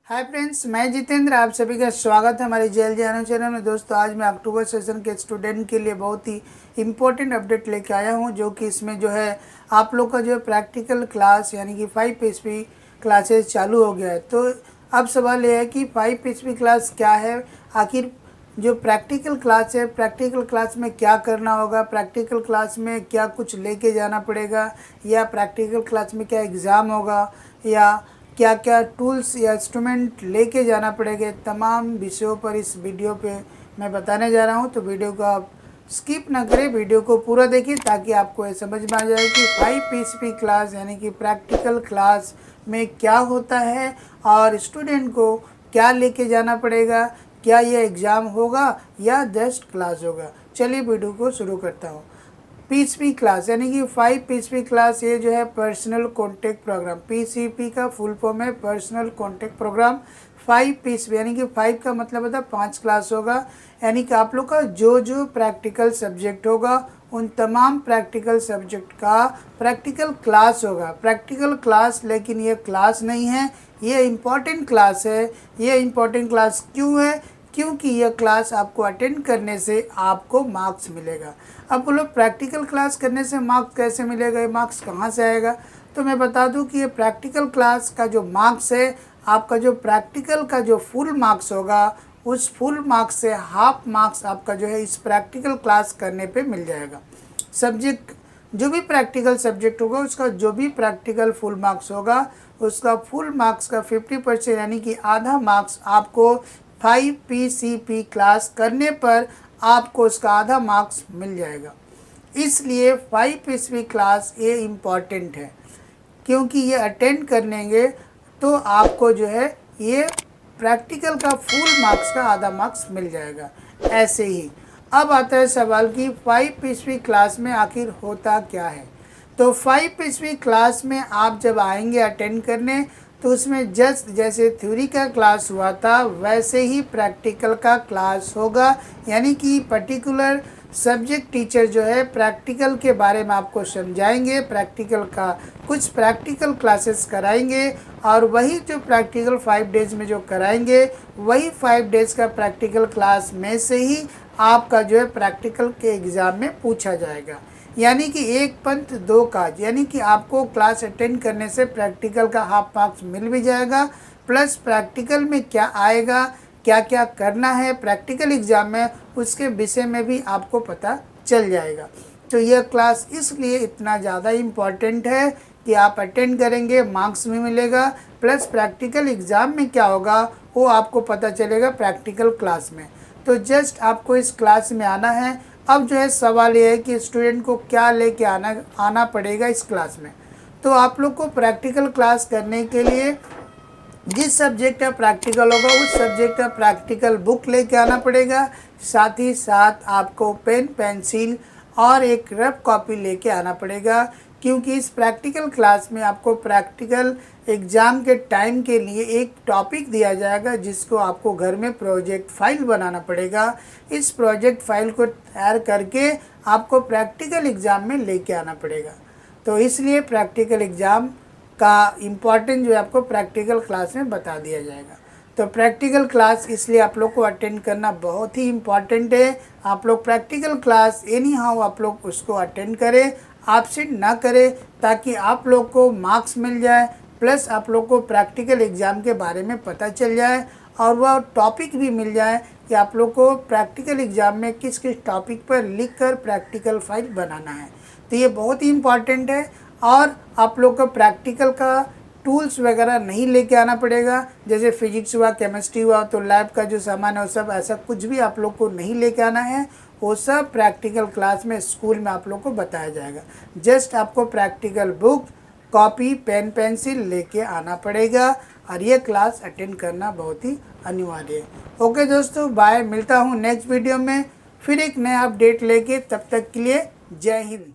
Hi friends, मैं जितेंद्र। आप सभी का स्वागत है हमारे जेल जानो चैनल में। दोस्तों, आज मैं अक्टूबर सेशन के स्टूडेंट के लिए बहुत ही इम्पोर्टेंट अपडेट लेके आया हूं, जो कि इसमें जो है आप लोग का जो है प्रैक्टिकल क्लास यानी कि 5 PHP क्लासेस चालू हो गया है। तो अब सवाल यह है कि 5 PHP क्लास क्या है, आखिर जो प्रैक्टिकल क्लास है, प्रैक्टिकल क्लास में क्या करना होगा, प्रैक्टिकल क्लास में क्या कुछ लेके जाना पड़ेगा, या प्रैक्टिकल क्लास में क्या एग्ज़ाम होगा, या क्या क्या टूल्स या इंस्ट्रूमेंट लेके जाना पड़ेगा, तमाम विषयों पर इस वीडियो पे मैं बताने जा रहा हूं। तो वीडियो को आप स्किप ना करें, वीडियो को पूरा देखिए ताकि आपको ये समझ में आ जाए कि 5 PHP क्लास यानी कि प्रैक्टिकल क्लास में क्या होता है और स्टूडेंट को क्या लेके जाना पड़ेगा, क्या ये एग्ज़ाम होगा या जस्ट क्लास होगा। चलिए वीडियो को शुरू करता हूँ। PHP क्लास यानी कि 5 PHP क्लास, ये जो है पर्सनल कॉन्टेक्ट प्रोग्राम, PCP का फुल फॉर्म है पर्सनल कॉन्टेक्ट प्रोग्राम। 5 PHP यानी कि 5 का मतलब होता है 5 क्लास होगा, यानी कि आप लोग का जो जो प्रैक्टिकल सब्जेक्ट होगा उन तमाम प्रैक्टिकल सब्जेक्ट का प्रैक्टिकल क्लास होगा। प्रैक्टिकल क्लास, लेकिन ये क्लास नहीं है, ये इम्पॉर्टेंट क्लास है। ये इम्पॉर्टेंट क्लास क्यों है? क्योंकि यह क्लास आपको अटेंड करने से आपको मार्क्स मिलेगा। अब बोलो प्रैक्टिकल क्लास करने से मार्क्स कैसे मिलेगा, ये मार्क्स कहाँ से आएगा? तो मैं बता दूं कि ये प्रैक्टिकल क्लास का जो मार्क्स है, आपका जो प्रैक्टिकल का जो फुल मार्क्स होगा, उस फुल मार्क्स से हाफ मार्क्स आपका जो है इस प्रैक्टिकल क्लास करने पे मिल जाएगा। सब्जेक्ट जो भी प्रैक्टिकल सब्जेक्ट होगा, उसका जो भी प्रैक्टिकल फुल मार्क्स होगा, उसका फुल मार्क्स का 50% यानी कि आधा मार्क्स आपको 5 PCP क्लास करने पर आपको उसका आधा मार्क्स मिल जाएगा। इसलिए 5 PCP क्लास ये इम्पॉर्टेंट है, क्योंकि ये अटेंड करेंगे तो आपको जो है ये प्रैक्टिकल का फुल मार्क्स का आधा मार्क्स मिल जाएगा। ऐसे ही अब आता है सवाल कि 5 PCP क्लास में आखिर होता क्या है। तो 5 PCP क्लास में आप जब आएंगे अटेंड करने, तो उसमें जस्ट जैसे थ्योरी का क्लास हुआ था वैसे ही प्रैक्टिकल का क्लास होगा, यानी कि पर्टिकुलर सब्जेक्ट टीचर जो है प्रैक्टिकल के बारे में आपको समझाएंगे, प्रैक्टिकल का कुछ प्रैक्टिकल क्लासेस कराएंगे, और वही जो प्रैक्टिकल 5 डेज़ में जो कराएंगे, वही 5 डेज़ का प्रैक्टिकल क्लास में से ही आपका जो है प्रैक्टिकल के एग्ज़ाम में पूछा जाएगा। यानी कि एक पंथ दो काज, यानी कि आपको क्लास अटेंड करने से प्रैक्टिकल का हाफ मार्क्स मिल भी जाएगा, प्लस प्रैक्टिकल में क्या आएगा, क्या क्या करना है प्रैक्टिकल एग्ज़ाम में, उसके विषय में भी आपको पता चल जाएगा। तो यह क्लास इसलिए इतना ज़्यादा इम्पॉर्टेंट है कि आप अटेंड करेंगे, मार्क्स भी मिलेगा, प्लस प्रैक्टिकल एग्ज़ाम में क्या होगा वो आपको पता चलेगा प्रैक्टिकल क्लास में। तो जस्ट आपको इस क्लास में आना है। अब जो है सवाल ये है कि स्टूडेंट को क्या लेके आना पड़ेगा इस क्लास में। तो आप लोग को प्रैक्टिकल क्लास करने के लिए जिस सब्जेक्ट का प्रैक्टिकल होगा उस सब्जेक्ट का प्रैक्टिकल बुक लेके आना पड़ेगा। साथ ही साथ आपको पेन, पेंसिल और एक रफ कॉपी लेके आना पड़ेगा, क्योंकि इस प्रैक्टिकल क्लास में आपको प्रैक्टिकल एग्ज़ाम के टाइम के लिए एक टॉपिक दिया जाएगा, जिसको आपको घर में प्रोजेक्ट फाइल बनाना पड़ेगा। इस प्रोजेक्ट फाइल को तैयार करके आपको प्रैक्टिकल एग्ज़ाम में लेके आना पड़ेगा। तो इसलिए प्रैक्टिकल एग्ज़ाम का इम्पॉर्टेंट जो है आपको प्रैक्टिकल क्लास में बता दिया जाएगा। तो प्रैक्टिकल क्लास इसलिए आप लोग को अटेंड करना बहुत ही इम्पॉर्टेंट है। आप लोग प्रैक्टिकल क्लास एनी हाउ आप लोग उसको अटेंड करें, एब्सेंट ना करें, ताकि आप लोग को मार्क्स मिल जाए, प्लस आप लोग को प्रैक्टिकल एग्ज़ाम के बारे में पता चल जाए, और वह टॉपिक भी मिल जाए कि आप लोग को प्रैक्टिकल एग्ज़ाम में किस किस टॉपिक पर लिखकर प्रैक्टिकल फाइल बनाना है। तो ये बहुत ही इम्पॉर्टेंट है। और आप लोग को प्रैक्टिकल का टूल्स वगैरह नहीं लेके आना पड़ेगा, जैसे फिजिक्स हुआ, केमिस्ट्री हुआ, तो लैब का जो सामान है वो सब ऐसा कुछ भी आप लोग को नहीं लेके आना है। वो सब प्रैक्टिकल क्लास में स्कूल में आप लोग को बताया जाएगा। जस्ट आपको practical book, copy, pen, pencil लेके आना पड़ेगा, और ये क्लास अटेंड करना बहुत ही अनिवार्य है। ओके दोस्तों, बाय, मिलता हूँ नेक्स्ट वीडियो में फिर एक नया अपडेट लेके। तब तक के लिए जय हिंद।